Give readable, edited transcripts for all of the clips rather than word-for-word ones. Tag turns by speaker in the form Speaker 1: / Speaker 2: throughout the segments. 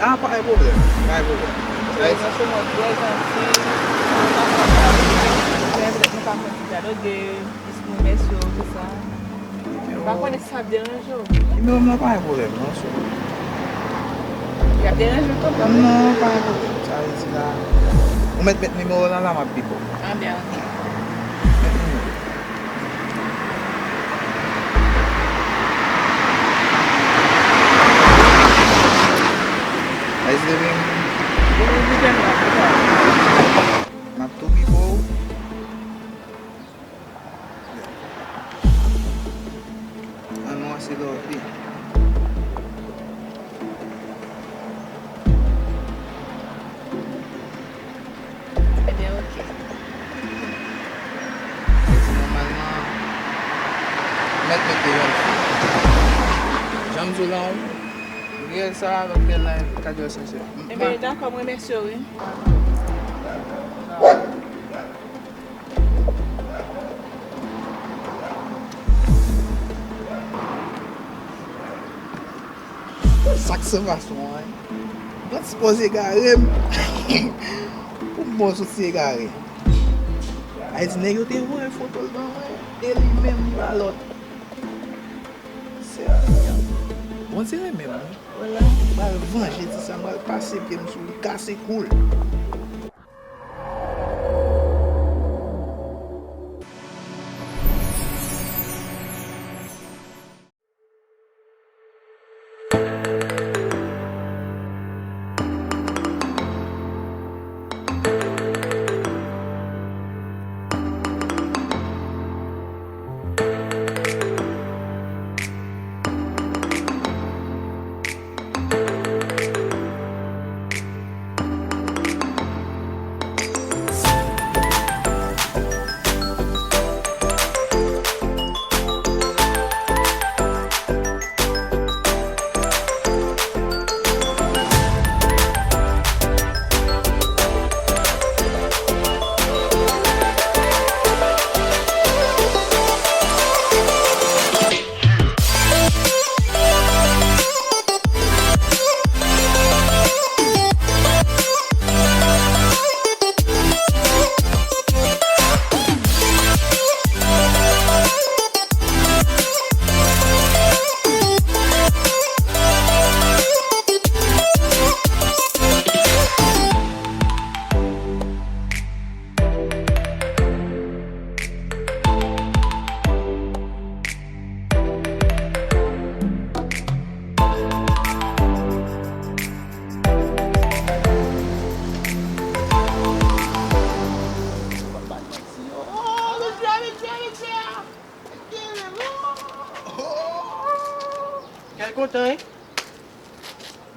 Speaker 1: Ah, pas de problème. Pas de problème. Non, non, pas de problème. Non,
Speaker 2: Il y a des raisons comme ça.
Speaker 1: non, pas de problème. Ça veut dire là. On met le numéro dans la map, Pico.
Speaker 2: Ah bien.
Speaker 1: Is living map to people. Ano nga si Lodi?
Speaker 2: Eh bien, ok.
Speaker 1: Kasi normalement met yun. Jam lang. Real sa avec la cadeau ça c'est.
Speaker 2: Eh bien, d'accord, moi, merci, oui.
Speaker 1: Sak se fason ay. Don se pose gare. Ou bon sou se gare. Ay di neg yo te wè foto dan wè. El mèm balot. Se yan. Bon se mèm wè. Wala. Bal vanje di sa mal pase pye msou li kase koul.
Speaker 3: Quel content, hein?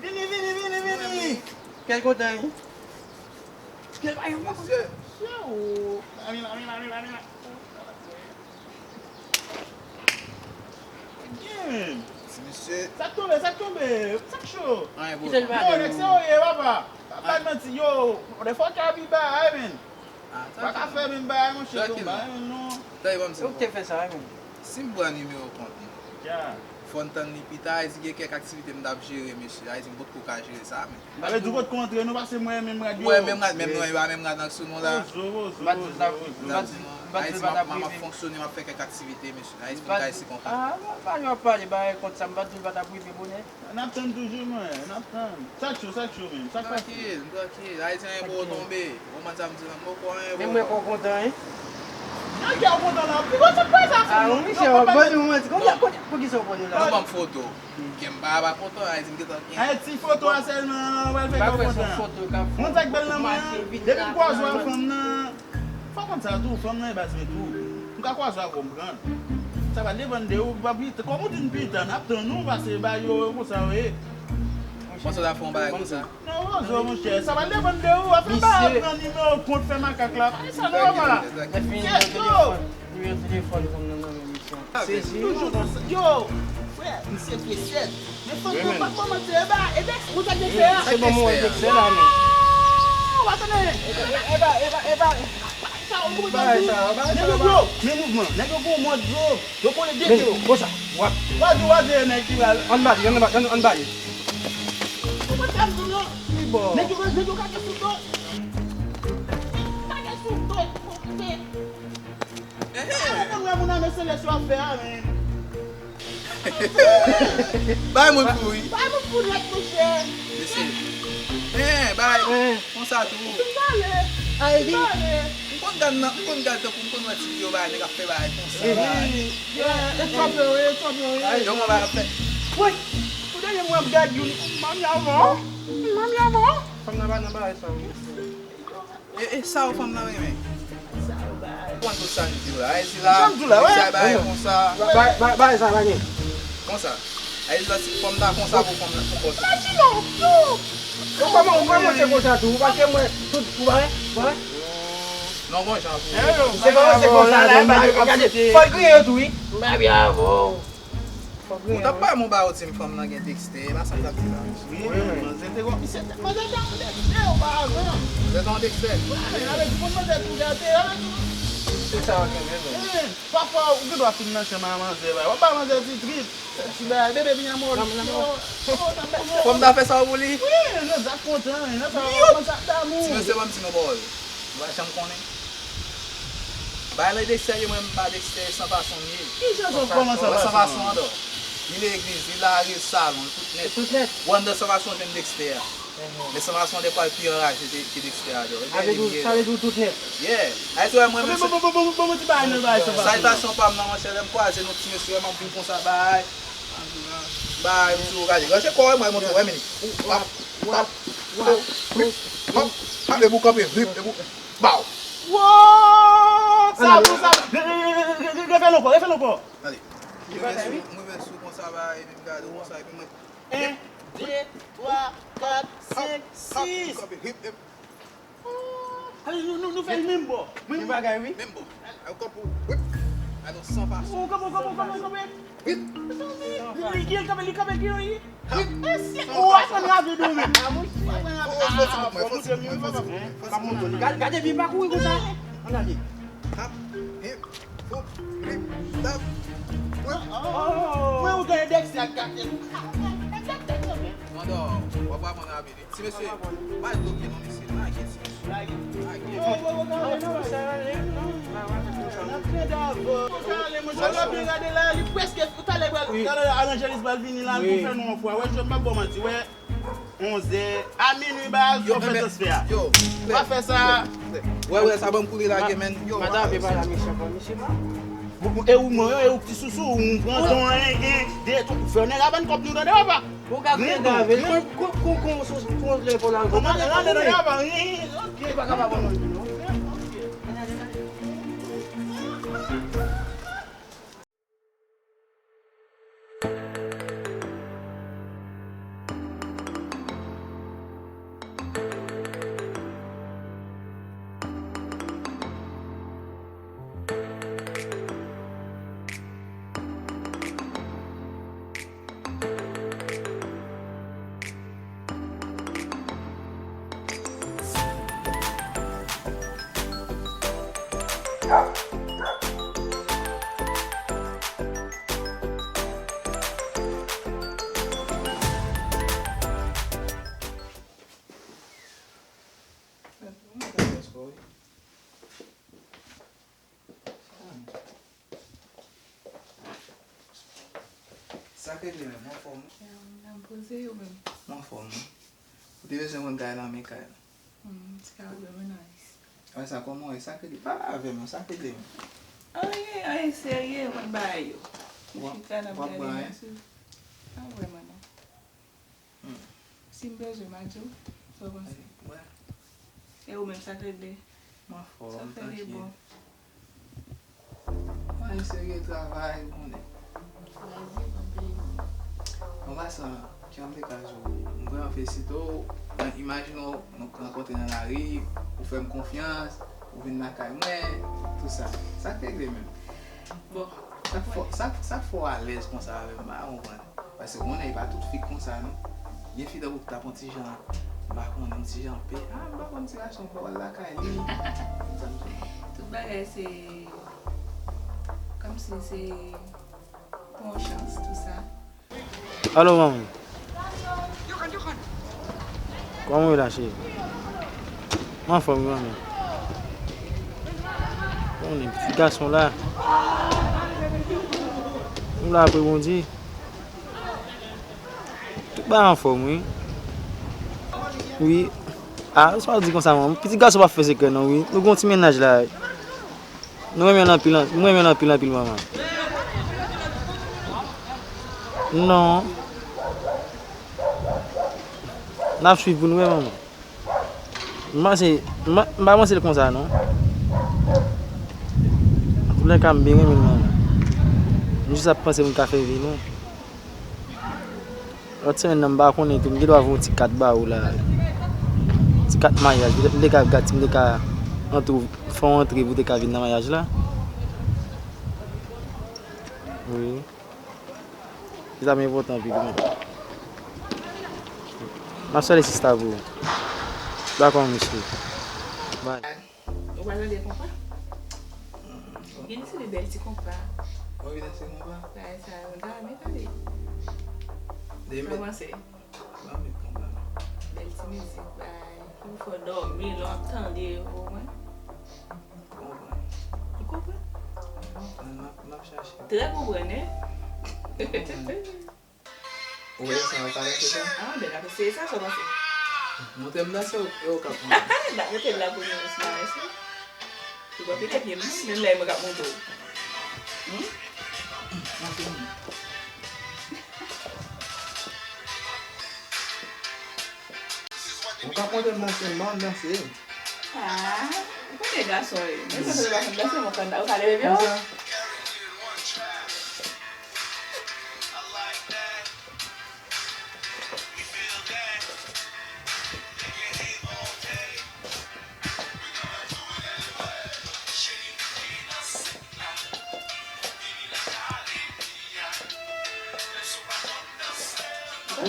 Speaker 3: Vini. Quel content, hein? Quel monsieur. Amina. Bien.
Speaker 1: Monsieur.
Speaker 3: Ça tombe. Ça chaud.
Speaker 1: Ay bon.
Speaker 3: Yo, nek se oye, papa. Papa menti, yo. On est fort qu'à vivre, amen. Pas qu'à faire même bail, mon cher. Non.
Speaker 1: Tay bam se.
Speaker 2: Où tu fais ça, hein?
Speaker 1: Si m bwa numéro compte.
Speaker 3: Ja.
Speaker 1: Fontan ni pita, ay si gen kek aktivite m dap jere, monsieur. Ay si m bot ko ka jere sa, men.
Speaker 3: Avec du votre contre, nous passons moi même radio.
Speaker 1: Ouais, même rad nan sou nou la. Ay si ma fonksyonne, ma fè kek aktivite, monsieur. Ay si m ka esi kon.
Speaker 2: Ah, pas nous parler, bah, quand ça me bat, tu vas t'appuyer bonnet.
Speaker 3: On attend toujours, moi. On attend. Chaque chose, même. Chaque fois.
Speaker 1: Tranquille. Ay si an bo tombe. Ou man sa m di nan mo ko an
Speaker 2: Mais
Speaker 1: bo.
Speaker 2: moi, pas content, hein?
Speaker 3: Non, il y a un content là. Puis, quoi, ça passe ça?
Speaker 2: Ah, oui, c'est un bon moment. Pour qui sont bons là?
Speaker 1: Nou bam foto. Kem ba ba foto, ay si m getan ken.
Speaker 3: Ay, ti photo à seulement, on va le faire
Speaker 2: Pas
Speaker 3: comme
Speaker 2: faire son
Speaker 3: ça.
Speaker 2: photo, quand
Speaker 3: Mon sac belle là, moi. Depuis quoi, je vois femme là. Faut comme ça, tout, femme là, bah, c'est tout. On va quoi, ça comprendre. Ça va dépendre de où, va vite. Comme on dit une pite, on attend nous, parce que, bah, yo, vous savez.
Speaker 1: Mwen so da fon ba kon sa.
Speaker 3: Non, zo, mon cher, ça va dépendre de où. Après, bah, prendre numéro compte, faire ma cac là. Ça ne va pas.
Speaker 2: C'est fini le téléphone comme dans l'émission.
Speaker 3: C'est toujours comme ça. Yo, frère, c'est précieux. Mais faut pas commencer, bah, et bien, vous avez fait.
Speaker 2: C'est bon, moi, c'est là, mais.
Speaker 3: Oh, attendez. Eva. Ça, on peut pas dire. Mais mouvement, n'est-ce pas pour moi, Joe? Je peux le dire.
Speaker 2: Quoi ça?
Speaker 3: What, nest-ce
Speaker 2: On bat, on bat.
Speaker 3: Comment ça,
Speaker 2: Bon.
Speaker 3: Nek yo kage sou do. Kage sou do. Mwen moun ame selesyon a fe a men.
Speaker 1: Bay moun pou yi.
Speaker 3: Bay moun pou net mou chè.
Speaker 1: Bay, kon sa tou.
Speaker 2: Ay, di.
Speaker 1: Kon gade pou kon wè ti yo bay, nè ka fe bay kon sa bay.
Speaker 3: E champion.
Speaker 1: Yo mwen bay apè.
Speaker 3: Wè, pou de yon mwen gade yon. Mam yaman.
Speaker 2: Fam nan ba sa.
Speaker 1: Sa ou fam nan wè men? Kon to sa ni di la. Ay si la.
Speaker 3: Sam dou la, wè.
Speaker 1: Sa bay kon sa.
Speaker 2: Ba sa ba ni.
Speaker 1: Kon sa. Ay si la si fam nan kon sa pou fam nan kon sa.
Speaker 2: Comment c'est comme ça tout? Parce que moi, tout, vous voyez?
Speaker 1: Non, bon, j'en fous.
Speaker 2: C'est comme ça là, regardez. Faut crier tout, oui. Mais bien, bon.
Speaker 1: Ou ta pa moun ba ou ti m fam nan gen Dexter, la sa ta ti la.
Speaker 3: Mwen zete kon. Mwen zete ou ba avan.
Speaker 1: Zè tan Dexter?
Speaker 3: Mwen zete ou gade.
Speaker 2: C'est ça, ok,
Speaker 3: Papa, ou gado a fin nan cheman manje bay. Wap ba manje ti trip. Si bay, bebe bin yamor.
Speaker 1: Fam da fe sa ou li?
Speaker 3: Oui, nan zak kontan. Nan sa wap sa tamou.
Speaker 1: Si mwen se wèm ti nou bol. Wè chanm konen. Bay la Dexter yo mwen ba Dexter san fason ni.
Speaker 3: Ki chanson koman sa
Speaker 1: Wè san
Speaker 3: va?
Speaker 1: fason do. Ni l'eglise, ni la ri salon, tout net.
Speaker 2: Tout net.
Speaker 1: Wè an de san fason tem Dexter. Mais san fason de kwa pi raj ki Dexter do.
Speaker 2: Ça veut dire tout net.
Speaker 1: Yeah. Ay tou mwen mwen se...
Speaker 3: Bon ti bay nan bay sa va.
Speaker 1: Salutation pam nan mwen chelem kwa, se nou ti mè sou mwen pou kon sa bay. Bay, mwen sou gaje. Gwa se kwa mwen mwen tou, meni. Hap le bou kape, rip le bou. Bow.
Speaker 3: Wow! Sa bou. Refè non ko.
Speaker 1: Allez. Mwen ven sou kon sa bay, mwen gade kon sa bay.
Speaker 3: 1, 2, 3, 4, 5, 6.
Speaker 1: Kape, rip, rip.
Speaker 3: Allez, nou fè mèm bo.
Speaker 2: Tu vas gagner, oui?
Speaker 1: Mèm bo. Ay ou kape, whip. Ay nou san fason.
Speaker 3: Komo.
Speaker 1: Whip.
Speaker 3: Li kape gil yi. Ou asan la vi do men.
Speaker 2: Gardez bien pas courir comme ça. On a dit.
Speaker 1: Hap, hip, hop, rip, tap. Whip.
Speaker 3: Mwen ou gane Dexter gate.
Speaker 1: Mando, wap mwen abide. Si mè sè, bay bloke non isi. Nan gen si mè sè. Nan gen.
Speaker 3: Angelis Balvini lan pou fè nou an fwa. Wè jom pa bon manti. Wè 11 a minuit ba yo fè te sfè.
Speaker 1: Yo,
Speaker 3: Wè fè sa.
Speaker 1: wè, sa ban kouri la gen men. Yo,
Speaker 2: Madame, c'est pas la mission pour monsieur.
Speaker 3: E ou mwen yo, e ou pti sousou, ou pran ton de tout. Fè nè la ban kop nou dan de wapa.
Speaker 2: Vous gardez grave. Comment le pour la
Speaker 3: Koman de nan de dan de wapa.
Speaker 2: Tu vas capable de non.
Speaker 1: Sakè di men, mwen fòm.
Speaker 4: Nan pose yo men.
Speaker 1: Mwen fòm. Ou te vese mwen gay nan men kay.
Speaker 4: Ska yo men nice.
Speaker 1: Ay sa komon, sakè di. Pa ave men, sakè di men.
Speaker 4: Ay, serye, wan bay yo.
Speaker 1: Wap
Speaker 4: Wap
Speaker 1: bay?
Speaker 4: An wè man an. Si mbeze majou, so kon se.
Speaker 1: Wè,
Speaker 4: E ou men sakè de.
Speaker 1: mwen fòm.
Speaker 4: Sa fè de bon.
Speaker 1: Mwen serye travay, mwen de.
Speaker 4: Lazi, wan bay yo.
Speaker 1: Mwen ba sa, kyan de kajou. Mwen vè an fè sito, imagino, nou renkontre nan la ri, ou fèm konfians, ou vin nan kay mwen, tout sa. Sakè di men.
Speaker 4: Bon.
Speaker 1: Sa fò a lez kon sa avè mba, ou mwen. Pase mwen e pa tout fik kon sa nou. Yen fi da wou tap an ti jan, bakon an ti jan pe. Bakon ti jan son fò la kay li.
Speaker 4: Tout bagay se... Kom si se... Bon chans, tout sa.
Speaker 2: Allô, maman.
Speaker 5: Comment il a lâché? Moi, faut me on est petit garçon là. On l'a après bon Dieu. Tout bas en forme, oui. Oui. Ah, c'est pas dire comme ça, mon petit garçon va faire ce que non, oui. Nous avons un petit ménage là. Nous aimons un pile, maman. Non. N'a suivi pour nous, maman. Moi, c'est comme ça, non? Tous les cas, bien, maman. Juste à penser mon café, non? L'autre semaine, je ne sais pas, je dois avoir un petit 4 bar ou là. Un petit 4 mariages. Les gars, les gars, font entrer, vous venir dans le mariage là. Oui. C'est important pour moi. Ma soeur est ici à vous. D'accord, monsieur. Bye.
Speaker 4: Vous voyez des compas? Il y a des belles petits compas.
Speaker 1: Oui, c'est mon pas.
Speaker 4: Ça va m'étonner.
Speaker 1: Des
Speaker 4: Comment c'est? Belle petite musique. Il faut dormir longtemps au moins. Tu comprends? Très comprenez.
Speaker 1: Oui, ça va parler de ça.
Speaker 4: Ah, ben là, c'est ça, ça va faire.
Speaker 1: Mon thème là, c'est au cap.
Speaker 4: Bah, je suis là pour nous ici. Tu vois, peut-être que même là, il me garde mon dos.
Speaker 1: On va prendre un thème là, merci.
Speaker 4: Ah, pourquoi les garçons, même quand les garçons danser, mon candidat, vous allez bien?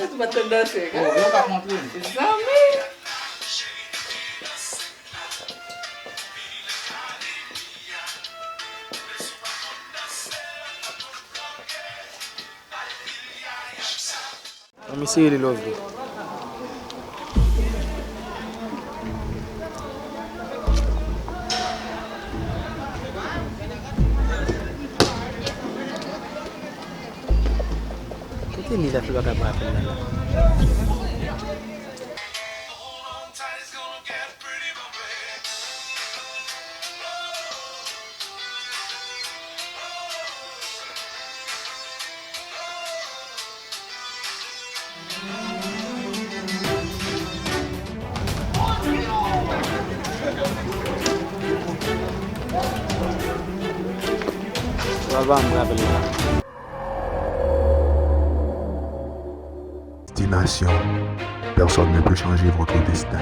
Speaker 4: Tu vas te danser.
Speaker 1: Oh, on va montrer.
Speaker 4: Jamais.
Speaker 5: Monsieur, il est lovely. Côté il a fait le capable là.
Speaker 6: Destination. Personne ne peut changer votre destin.